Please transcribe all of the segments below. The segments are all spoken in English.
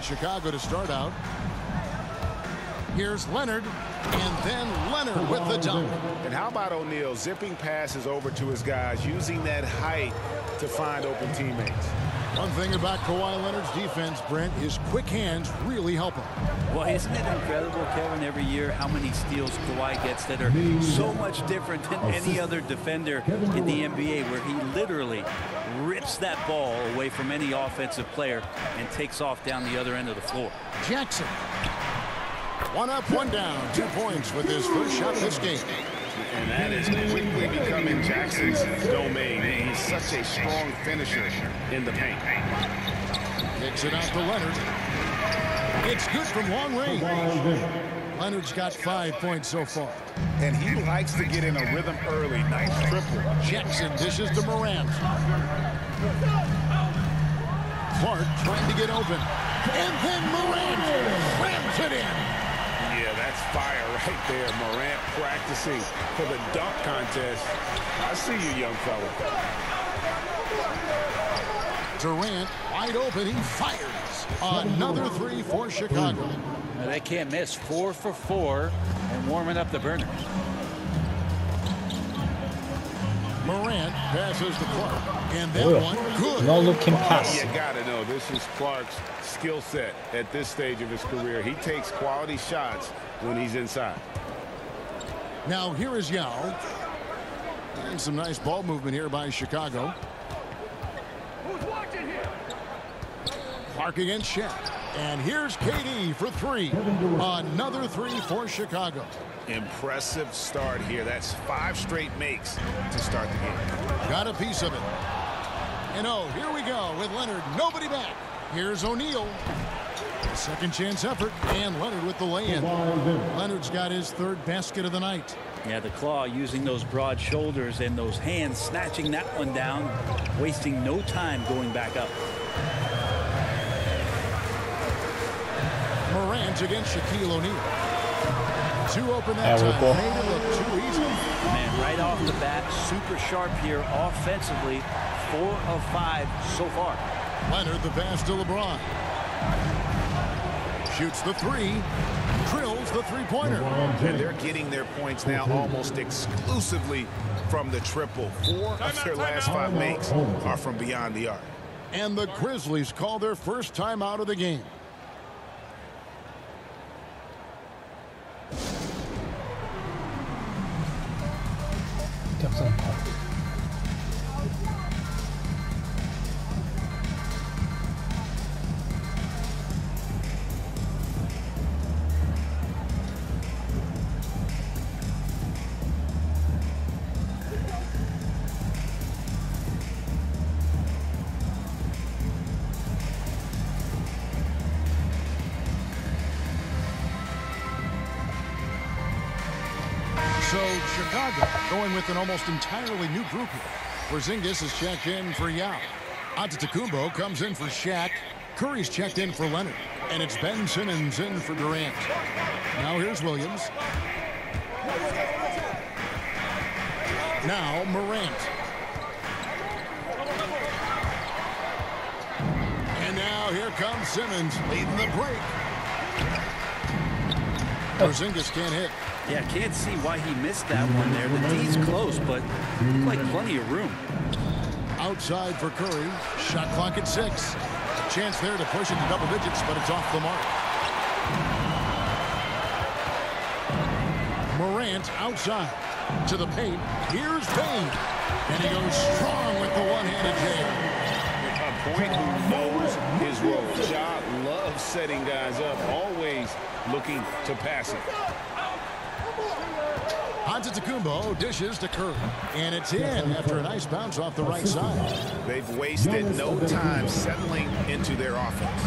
at Chicago to start out. Here's Leonard, and then Leonard with the dunk. And how about O'Neal zipping passes over to his guys, using that height to find open teammates. One thing about Kawhi Leonard's defense, Brent, his quick hands really help him. Well, isn't it incredible, Kevin, every year how many steals Kawhi gets that are so much different than any other defender in the NBA, where he literally rips that ball away from any offensive player and takes off down the other end of the floor. Jackson. One up, one down. 2 points with his first shot of this game. And that is quickly becoming Jackson's domain. He's such a strong finisher in the paint. Kicks it out to Leonard. It's good from long range. Leonard's got 5 points so far. And he likes to get in a rhythm early. Nice triple. Jackson dishes to Morant. Clark trying to get open. And then Morant slams it in. Yeah, that's fire right there. Morant practicing for the dunk contest. I see you, young fella. Durant wide open. He fires. Another 3 for Chicago. Now, they can't miss. 4 for 4 and warming up the burner. Morant passes to Clark. And that one good. No looking pass. You got to know this is Clark's skill set at this stage of his career. He takes quality shots when he's inside. Now here is Yao. And some nice ball movement here by Chicago. Clark against Shaq. And here's KD for 3. Another 3 for Chicago. Impressive start here. That's 5 straight makes to start the game. Got a piece of it. And oh, here we go with Leonard. Nobody back. Here's O'Neal. Second chance effort. And Leonard with the lay-in. Leonard's got his 3rd basket of the night. Yeah, the claw using those broad shoulders and those hands, snatching that one down, wasting no time going back up. Morant against Shaquille O'Neal. 2 open that time. Made it look too easy. Man, right off the bat, super sharp here offensively. 4 of 5 so far. Leonard the pass to LeBron. Shoots the 3. Drills the 3-pointer. And they're getting their points now almost exclusively from the triple. 4 of their last 5 makes are from beyond the arc. And the Grizzlies call their first time out of the game. So Chicago going with an almost entirely new group here. Porzingis is checked in for Yao. Antetokounmpo comes in for Shaq. Curry's checked in for Leonard. And it's Ben Simmons in for Durant. Now here's Williams. Now Morant. And now here comes Simmons leading the break. Porzingis can't hit. Yeah, can't see why he missed that one there. The D's close, but looked like plenty of room. Outside for Curry. Shot clock at 6. Chance there to push into double digits, but it's off the mark. Morant outside to the paint. Here's Payne. And he goes strong with the one-handed jam. A point who knows his role. Ja loves setting guys up, always looking to pass it. Antetokounmpo dishes to Curry. And it's in after a nice bounce off the right side. They've wasted no time settling into their offense.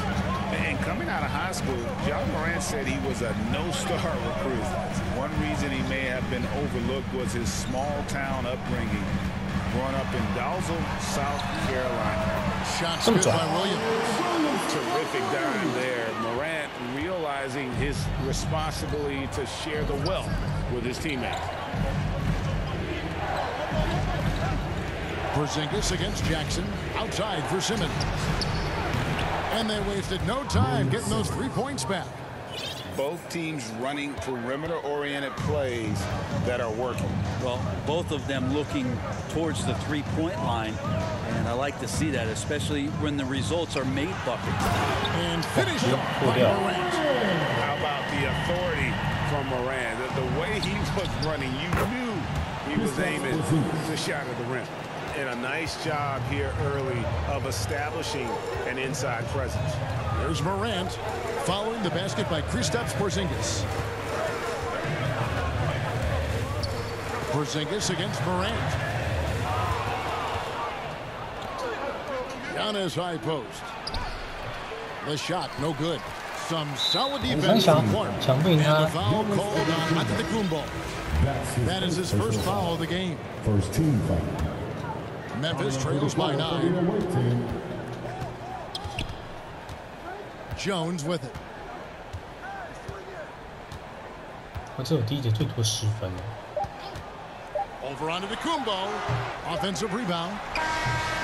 And coming out of high school, Ja Morant said he was a no-star recruit. One reason he may have been overlooked was his small-town upbringing. Growing up in Dalzell, South Carolina. Shots good by Williams. Terrific dime there. Morant realizing his responsibility to share the wealth with his teammates. Porzingis against Jackson. Outside for Simmons. And they wasted no time getting those 3 points back. Both teams running perimeter-oriented plays that are working. Well, both of them looking towards the three-point line, and I like to see that, especially when the results are made buckets. And finished off by Morant. How about the authority from Morant? The way he was running, you knew he was aiming the shot at the rim. And a nice job here early of establishing an inside presence. There's Morant following the basket by Kristaps Porzingis. Porzingis against Morant. Giannis high post. The shot no good. Some solid defense from Clark. And the foul called on Antetokounmpo. That is his first foul of the game. First team foul. Memphis trails by 9. Jones with it. 这有第一节最多10分。 Over onto Antetokounmpo. Offensive rebound.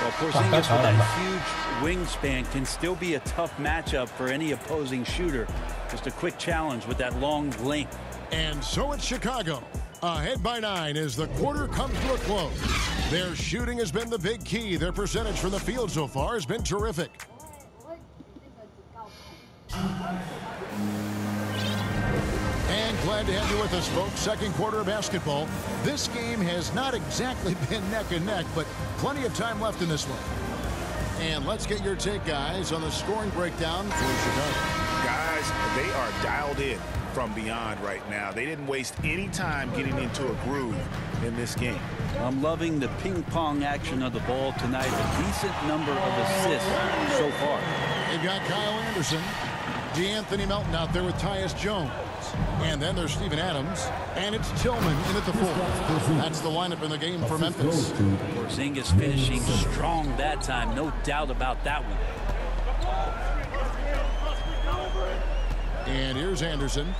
Well, Porzingis with that huge wingspan can still be a tough matchup for any opposing shooter. Just a quick challenge with that long length. And so it's Chicago. Ahead by 9 as the quarter comes to a close. Their shooting has been the big key. Their percentage from the field so far has been terrific. And glad to have you with us, folks. Second quarter of basketball. This game has not exactly been neck and neck, but plenty of time left in this one. And let's get your take, guys, on the scoring breakdown for Chicago. Guys, they are dialed in from beyond right now. They didn't waste any time getting into a groove in this game. I'm loving the ping-pong action of the ball tonight. A decent number of assists so far. They've got Kyle Anderson, DeAnthony Melton out there with Tyus Jones. And then there's Steven Adams. And it's Tillman in at the 4. That's the lineup in the game for Memphis. Porzingis finishing strong that time. No doubt about that one. And here's Anderson.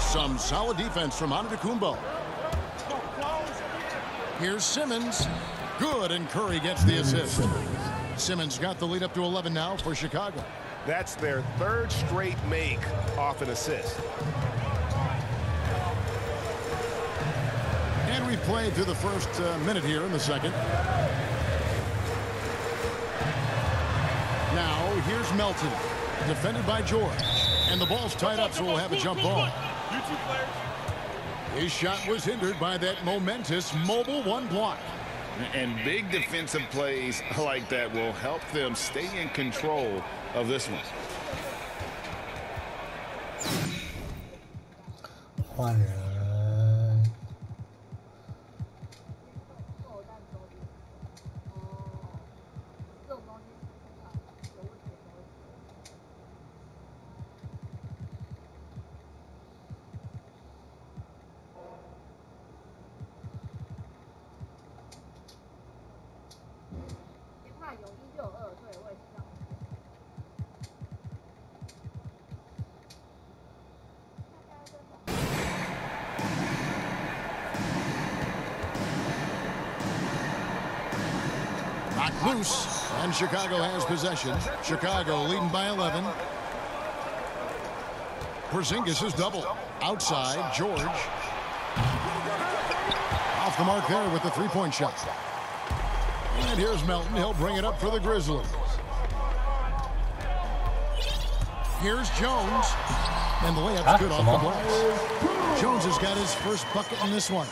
Some solid defense from Antetokounmpo. Here's Simmons. Good, and Curry gets the assist. Simmons got the lead up to 11 now for Chicago. That's their 3rd straight make off an assist. And we've played through the first minute here in the second. Now, here's Melton, defended by George. And the ball's tied up, so we'll have a jump ball. His shot was hindered by that momentous mobile 1 block. And big defensive plays like that will help them stay in control of this one. 换人。Loose, and Chicago has possession. Chicago leading by 11. Porzingis is double. Outside, George. Off the mark there with the 3-point shot. And here's Melton. He'll bring it up for the Grizzlies. Here's Jones. And the layup's good off the glass. Jones has got his first bucket in this one.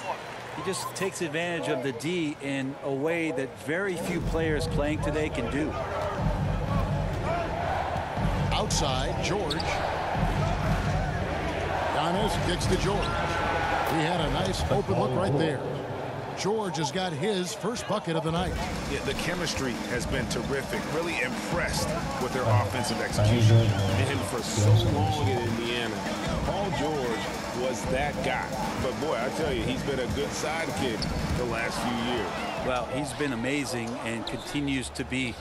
He just takes advantage of the D in a way that very few players playing today can do. Outside, George. Giannis kicks to George. He had a nice open look right there. George has got his first bucket of the night. Yeah, the chemistry has been terrific. Really impressed with their offensive execution. And for so long in Indiana, Paul George was that guy. But boy, I tell you, he's been a good sidekick the last few years. Well, he's been amazing and continues to be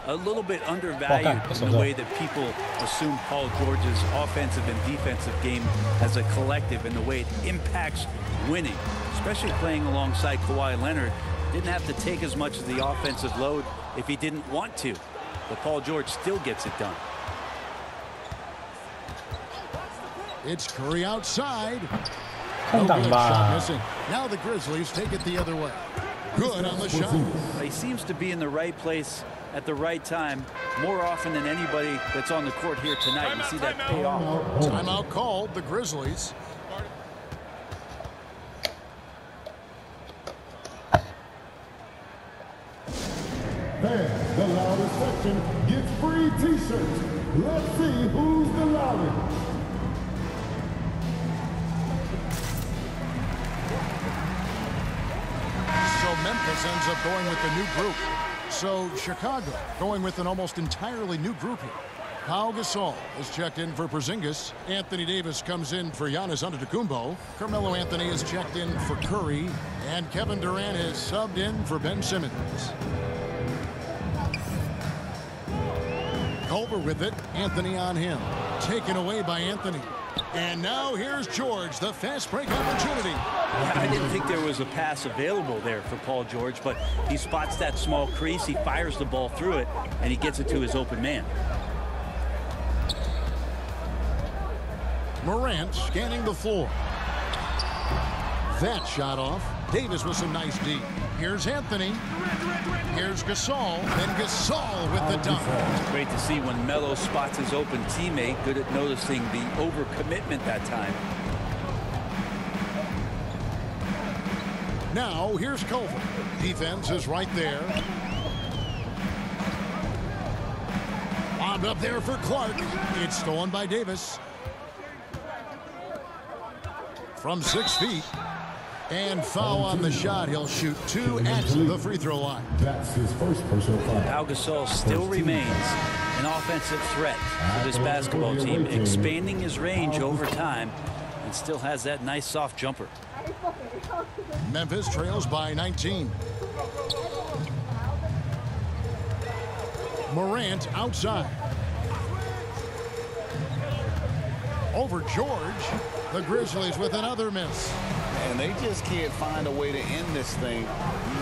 a little bit undervalued in the way that people assume Paul George's offensive and defensive game as a collective and the way it impacts winning, especially playing alongside Kawhi Leonard. Didn't have to take as much of the offensive load if he didn't want to, but Paul George still gets it done. It's Curry outside. No good shot missing. Now the Grizzlies take it the other way. Good on the shot. He seems to be in the right place at the right time more often than anybody that's on the court here tonight. You see that pay off. Timeout called, the Grizzlies. And the loudest section gets free t-shirts. Let's see who's the loudest. So Memphis ends up going with the new group. So Chicago going with an almost entirely new group here. Pau Gasol is checked in for Porzingis. Anthony Davis comes in for Giannis Antetokounmpo. Carmelo Anthony is checked in for Curry. And Kevin Durant is subbed in for Ben Simmons. Culver with it. Anthony on him. Taken away by Anthony. And now here's George, the fast break opportunity. Yeah, I didn't think there was a pass available there for Paul George, but he spots that small crease, he fires the ball through it, and he gets it to his open man. Morant scanning the floor. That shot off. Davis with some nice D. Here's Anthony. Here's Gasol. And Gasol with the dunk. It's great to see when Melo spots his open teammate. Good at noticing the overcommitment that time. Now here's Culver. Defense is right there. Bombed up there for Clark. It's stolen by Davis. From 6 feet. And foul on the shot. He'll shoot 2 at the free throw line. That's his first personal foul. Pau Gasol still remains an offensive threat for this basketball team, expanding his range over time and still has that nice soft jumper. Memphis trails by 19. Morant outside. Over George. The Grizzlies with another miss. And they just can't find a way to end this thing.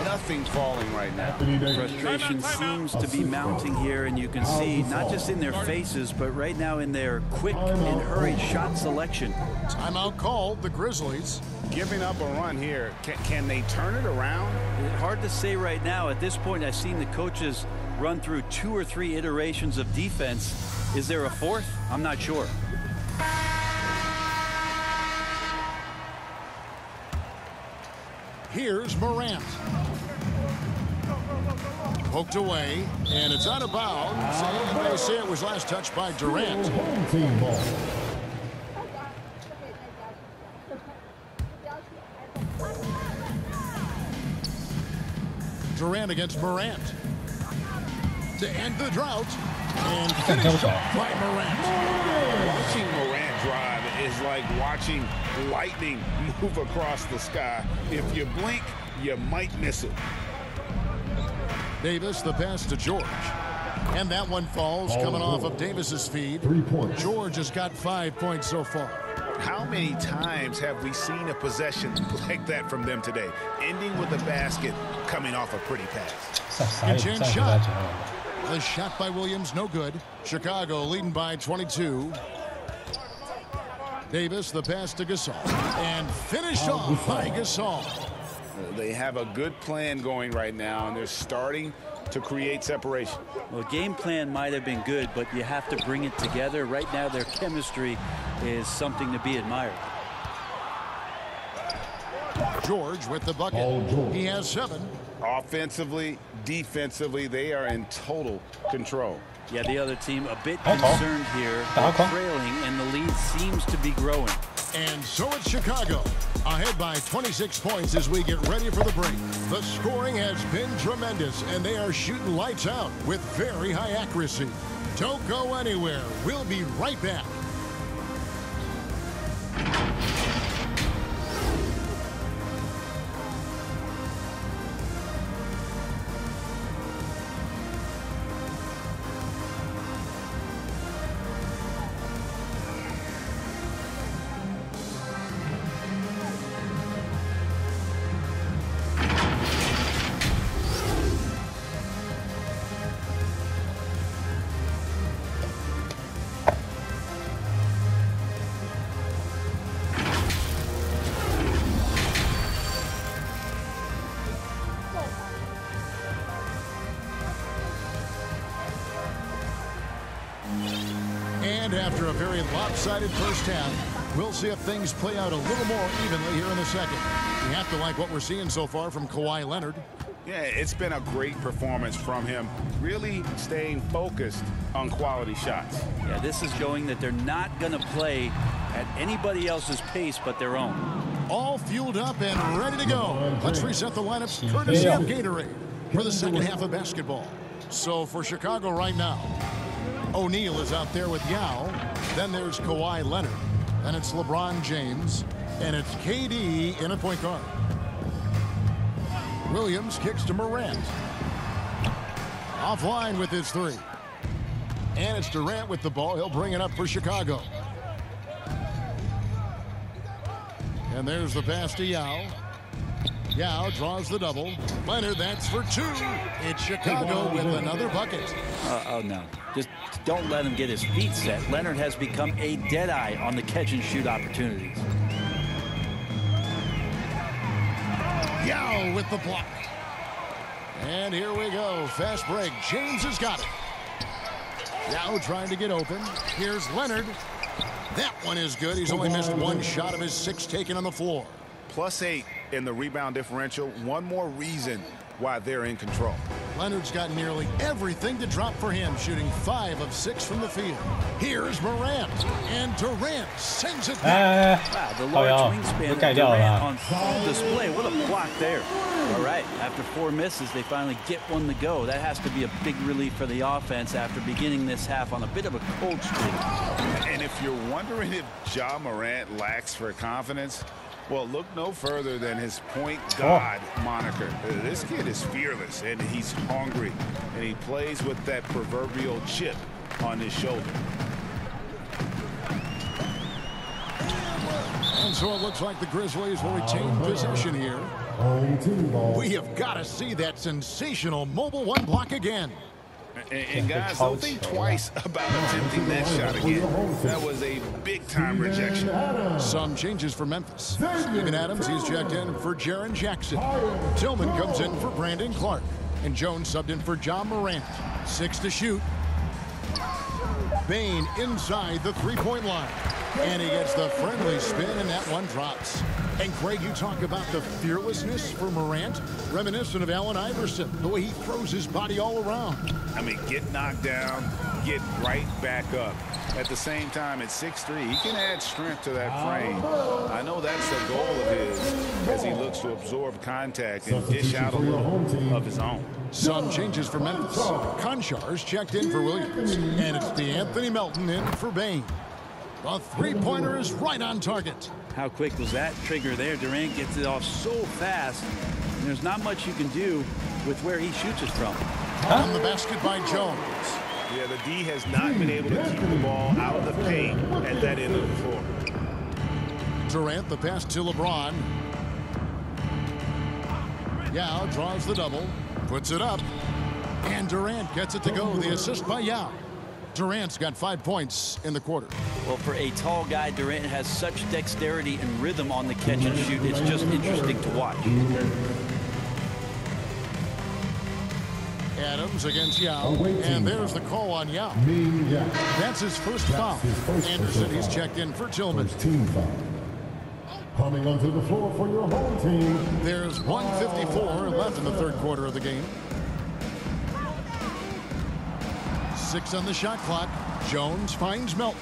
Nothing falling right now. Frustration seems to be mounting here, and you can see not just in their faces, but right now in their quick and hurried shot selection. Timeout called, the Grizzlies. Giving up a run here. Can they turn it around? Hard to say right now. At this point, I've seen the coaches run through 2 or 3 iterations of defense. Is there a 4th? I'm not sure. Here's Morant. Poked away, and it's out of bounds. And they say it was last touched by Durant. Team ball. Durant against Morant. To end the drought. And finished off by Morant. Watching Morant drive is like watching lightning move across the sky. If you blink, you might miss it. Davis, the pass to George. And that one falls coming off of Davis's feed. 3 points. George has got 5 points so far. How many times have we seen a possession like that from them today? Ending with a basket, coming off a pretty pass. Good shot. The shot by Williams, no good. Chicago leading by 22. Davis, the pass to Gasol. And finished off by Gasol. They have a good plan going right now, and they're starting to create separation. Well, game plan might have been good, but you have to bring it together. Right now, their chemistry is something to be admired. George with the bucket. He has 7. Offensively, defensively, they are in total control. Yeah, the other team a bit concerned here. They're trailing, and the lead seems to be growing. And so it's Chicago, ahead by 26 points as we get ready for the break. The scoring has been tremendous, and they are shooting lights out with very high accuracy. Don't go anywhere. We'll be right back. And after a very lopsided first half, we'll see if things play out a little more evenly here in the second. We have to like what we're seeing so far from Kawhi Leonard. Yeah, it's been a great performance from him, really staying focused on quality shots. Yeah, this is showing that they're not going to play at anybody else's pace but their own. All fueled up and ready to go. Let's reset the lineups courtesy of Gatorade for the second half of basketball. So for Chicago right now, O'Neal is out there with Yao. Then there's Kawhi Leonard. Then it's LeBron James. And it's KD in a point guard. Williams kicks to Morant. Offline with his three. And it's Durant with the ball. He'll bring it up for Chicago. And there's the pass to Yao. Yao draws the double. Leonard, that's for two. It's Chicago with another bucket. Oh, no. Just don't let him get his feet set. Leonard has become a deadeye on the catch-and-shoot opportunities. Yao with the block. And here we go. Fast break. James has got it. Yao trying to get open. Here's Leonard. That one is good. He's only missed one shot of his 6 taken on the floor. +8 in the rebound differential. One more reason why they're in control. Leonard's got nearly everything to drop for him, shooting 5 of 6 from the field. Here's Morant, and Durant sends it back. Wow, the large wingspan of Durant on full display. What a block there. All right, after 4 misses, they finally get one to go. That has to be a big relief for the offense after beginning this half on a bit of a cold streak. And if you're wondering if Ja Morant lacks for confidence, well, look no further than his point guard moniker. This kid is fearless, and he's hungry, and he plays with that proverbial chip on his shoulder. And so it looks like the Grizzlies will retain possession here. We have got to see that sensational mobile one block again. And guys, don't think twice about attempting that shot again. That was a big-time rejection. Some changes for Memphis. Steven Adams, he's checked in for Jaren Jackson. Tillman comes in for Brandon Clark. And Jones subbed in for Ja Morant. 6 to shoot. Bane inside the three-point line. And he gets the friendly spin, and that one drops. And Craig, you talk about the fearlessness for Morant, reminiscent of Allen Iverson, the way he throws his body all around. I mean, get knocked down, get right back up. At the same time, at 6'3", he can add strength to that frame. I know that's the goal of his as he looks to absorb contact and dish out a little of his own. Some changes for Memphis. Konchar's checked in for Williams. And it's DeAnthony Melton in for Bane. The three-pointer is right on target. How quick was that trigger there? Durant gets it off so fast, and there's not much you can do with where he shoots it from. On the basket by Jones. Yeah, the D has not been able to keep the ball out of the paint at that end of the floor. Durant, the pass to LeBron. Yao draws the double, puts it up, and Durant gets it to go. The assist by Yao. Durant's got 5 points in the quarter. Well, for a tall guy, Durant has such dexterity and rhythm on the catch and shoot. It's just interesting to watch. Adams against Yao, and there's the call on Yao. That's his first foul. Anderson, he's checked in for Tillman. Coming onto the floor for your home team. There's 1:54 left in the third quarter of the game. 6 on the shot clock. Jones finds Melton.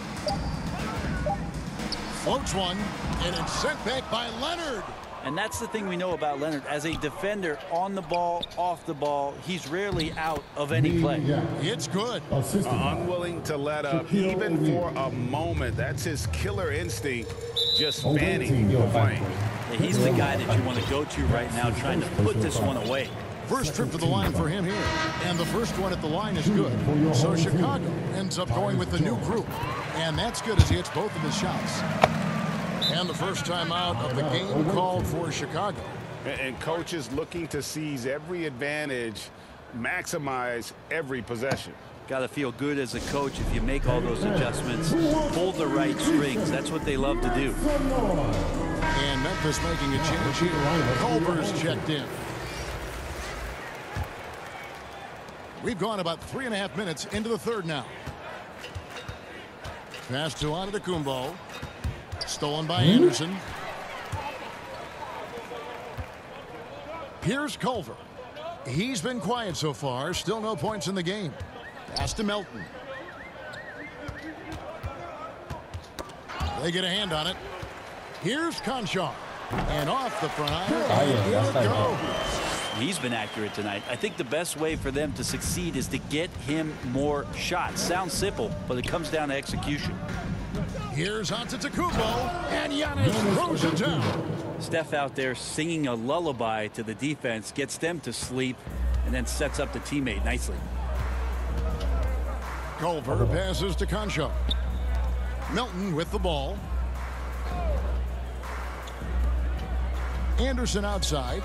Floats one, and it's sent back by Leonard. And that's the thing we know about Leonard. As a defender, on the ball, off the ball, he's rarely out of any play. It's good. Unwilling to let up, even for a moment. That's his killer instinct, just fanning the flame. He's the guy that you want to go to right now, trying to put this one away. First trip to the line for him here. And the first one at the line is good. So Chicago ends up going with the new group. And that's good as he hits both of his shots. And the first time out of the game called for Chicago. And coaches looking to seize every advantage, maximize every possession. Got to feel good as a coach if you make all those adjustments, pull the right strings. That's what they love to do. And Memphis making a change here. Culver's checked in. We've gone about 3.5 minutes into the third now. pass to Antetokounmpo. Stolen by Anderson. Here's Culver. He's been quiet so far. Still no points in the game. Pass to Melton. They get a hand on it. Here's Conchar. And off the front iron. that's It not goes. He's been accurate tonight. I think the best way for them to succeed is to get him more shots. Sounds simple, but it comes down to execution. Here's Antetokounmpo, and Giannis throws it down. Steph out there singing a lullaby to the defense, gets them to sleep, and then sets up the teammate nicely. Culver passes to Conchar. Melton with the ball. Anderson outside.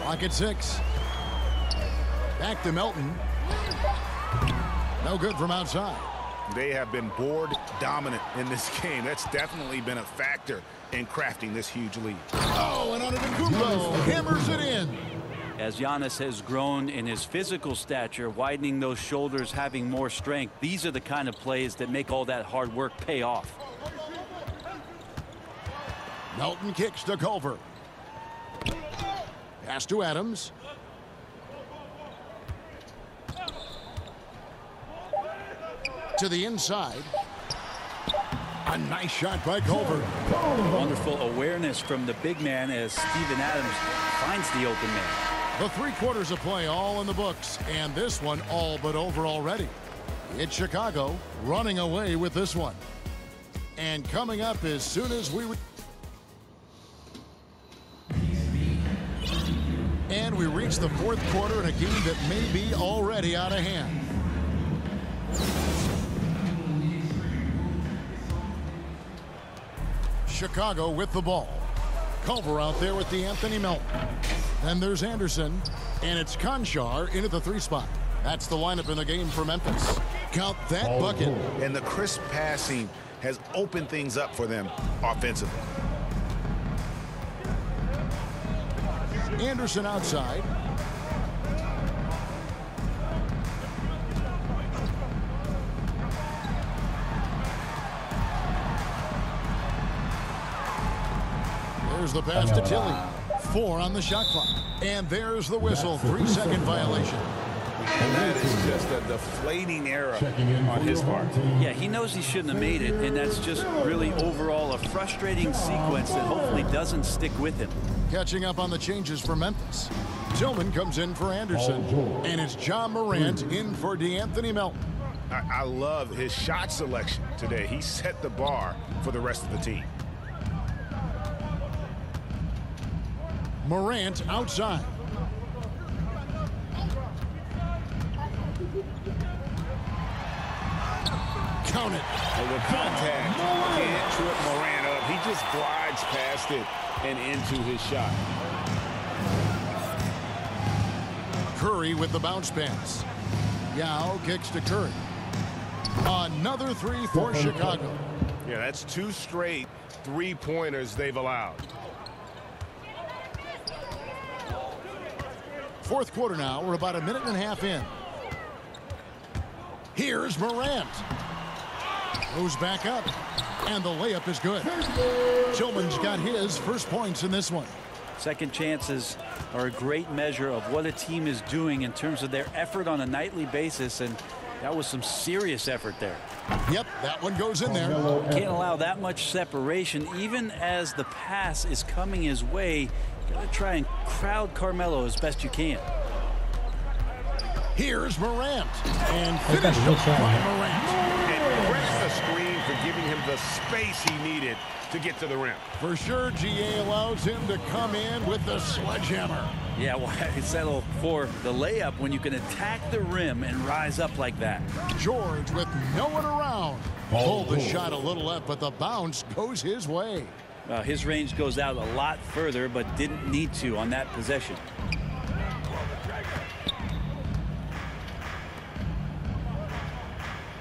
Clock at 6. Back to Melton. No good from outside. They have been board dominant in this game. That's definitely been a factor in crafting this huge lead. Oh, and Antetokounmpo hammers it in. As Giannis has grown in his physical stature, widening those shoulders, having more strength, these are the kind of plays that make all that hard work pay off. Melton kicks to Culver. Pass to Adams. To the inside. A nice shot by Culver. Wonderful awareness from the big man as Steven Adams finds the open man. The 3 quarters of play all in the books, and this one all but over already. It's Chicago running away with this one. And coming up as soon as we... And we reach the 4th quarter in a game that may be already out of hand. Chicago with the ball. Culver out there with DeAnthony Melton. Then there's Anderson, and it's Conchar into the 3 spot. That's the lineup in the game for Memphis. Count that bucket. And the crisp passing has opened things up for them offensively. Anderson outside. There's the pass to Tilly. 4 on the shot clock. And there's the whistle. 3-second violation. And that is just a deflating error on his part. Yeah, he knows he shouldn't have made it, and that's just really overall a frustrating sequence that hopefully doesn't stick with him. Catching up on the changes for Memphis. Tillman comes in for Anderson. And it's John Morant in for DeAnthony Melton. I love his shot selection today. He set the bar for the rest of the team. Morant outside. Count it. And with contact, can't trip Morant up. He just glides past it and into his shot. Curry with the bounce pass. Yao kicks to Curry. Another 3 for Chicago. Yeah, that's 2 straight 3-pointers they've allowed. 4th quarter now. We're about a minute and a half in. Here's Morant. Goes back up. And the layup is good. Tillman's got his first points in this one. Second chances are a great measure of what a team is doing in terms of their effort on a nightly basis, and that was some serious effort there. Yep, that one goes in there. Can't allow that much separation, even as the pass is coming his way. Gotta try and crowd Carmelo as best you can. Here's Morant. And finished by Morant. And credit the screen for giving him the space he needed to get to the rim. For sure, GA allows him to come in with the sledgehammer. Yeah, why settle for the layup when you can attack the rim and rise up like that? George with no one around. Pulled the shot a little left, but the bounce goes his way. His range goes out a lot further, but didn't need to on that possession.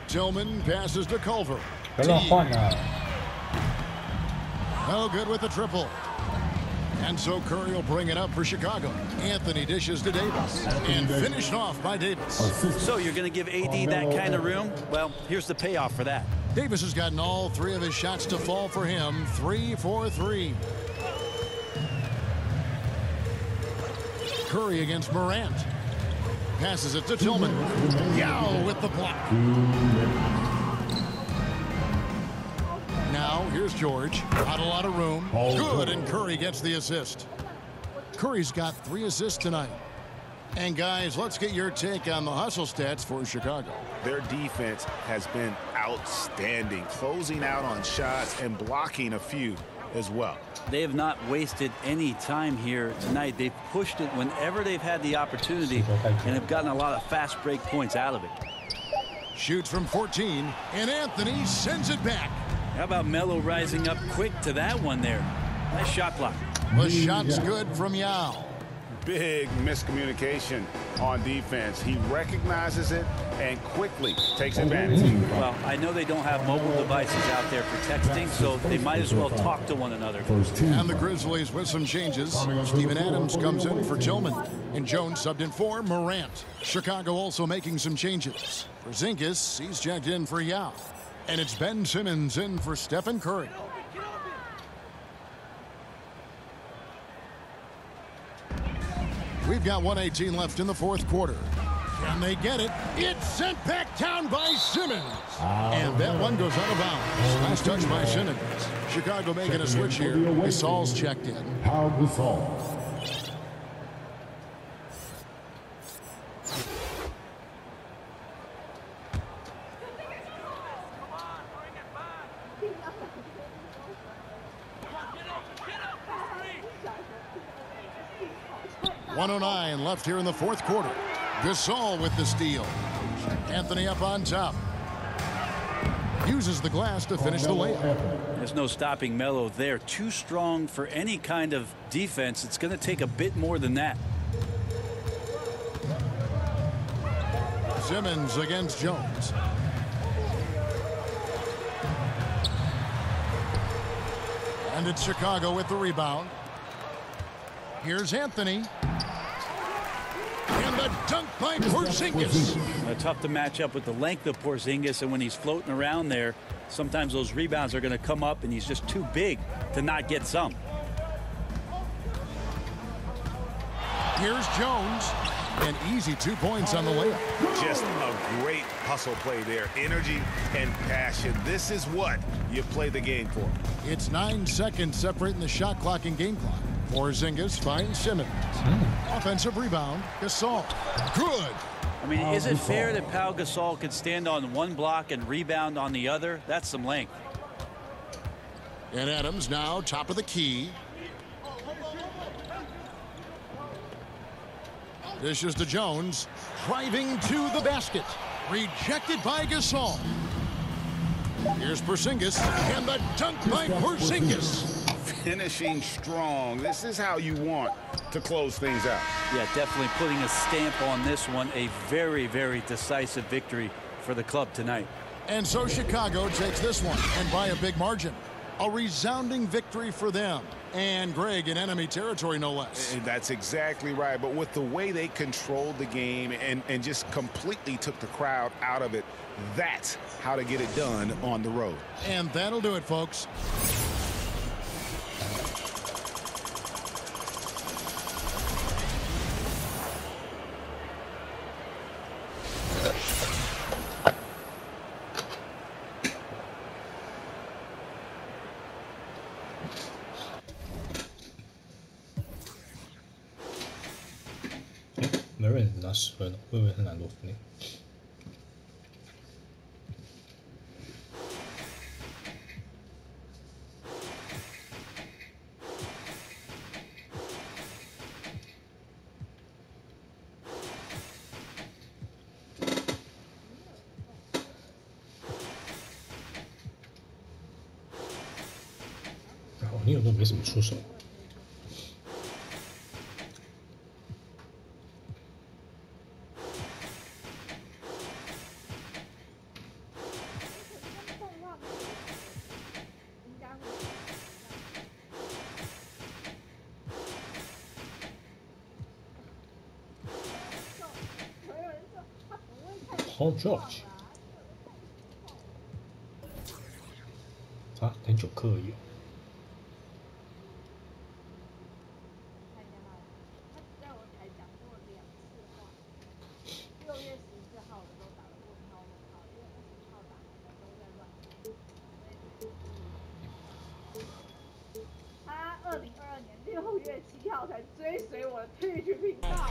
Tillman passes to Culver. No No good with the triple. And so Curry will bring it up for Chicago. Anthony dishes to Davis. And finished off by Davis. So you're going to give AD that kind of room? Well, here's the payoff for that. Davis has gotten all 3 of his shots to fall for him. 3 for 3. Curry against Morant. Passes it to Tillman. Yao with the block. Now, here's George. Not a lot of room. Good, and Curry gets the assist. Curry's got 3 assists tonight. And, guys, let's get your take on the hustle stats for Chicago. Their defense has been outstanding, closing out on shots and blocking a few as well. They have not wasted any time here tonight. They've pushed it whenever they've had the opportunity and have gotten a lot of fast break points out of it. Shoots from 14, and Anthony sends it back. How about Melo rising up quick to that one there? Nice shot block. The shot's good from Yao. Big miscommunication on defense. He recognizes it and quickly takes advantage. Well, I know they don't have mobile devices out there for texting, so they might as well talk to one another. And the Grizzlies with some changes. Steven Adams comes in for Tillman, and Jones subbed in for Morant. Chicago also making some changes. Porzingis, he's checked in for Yao. And it's Ben Simmons in for Stephen Curry. We've got 1:18 left in the 4th quarter. Can they get it? It's sent back down by Simmons. And that one goes out of bounds. Last touch by Simmons. Chicago making a switch here. Gasol's checked in. Pau Gasol. .109 left here in the 4th quarter. Gasol with the steal. Anthony up on top. Uses the glass to finish the layup. There's no stopping Melo there. Too strong for any kind of defense. It's going to take a bit more than that. Simmons against Jones. And it's Chicago with the rebound. Here's Anthony. And the dunk by Porzingis. Tough to match up with the length of Porzingis, and when he's floating around there, sometimes those rebounds are going to come up, and he's just too big to not get some. Here's Jones. An easy 2 points on the layup. Just a great hustle play there. Energy and passion. This is what you play the game for. It's 9 seconds separating the shot clock and game clock. Porzingis finds Simmons. Offensive rebound. Gasol. Good. I mean, is it fair that Pau Gasol could stand on one block and rebound on the other? That's some length. And Adams now top of the key. Dishes to Jones. Driving to the basket. Rejected by Gasol. Here's Porzingis. And the dunk by Porzingis. Finishing strong. This is how you want to close things out. Yeah, definitely putting a stamp on this one. A very, very decisive victory for the club tonight. And so Chicago takes this one, and by a big margin. A resounding victory for them. And Greg, in enemy territory, no less. And that's exactly right. But with the way they controlled the game and just completely took the crowd out of it, that's how to get it done on the road. And that'll do it, folks. Murray 拿10分了，会不会很难多分呢？然后你有都没怎么出手。Paul George， 啊，0.9克而已。他2022年6月7号才追随我的 Twitch 频道。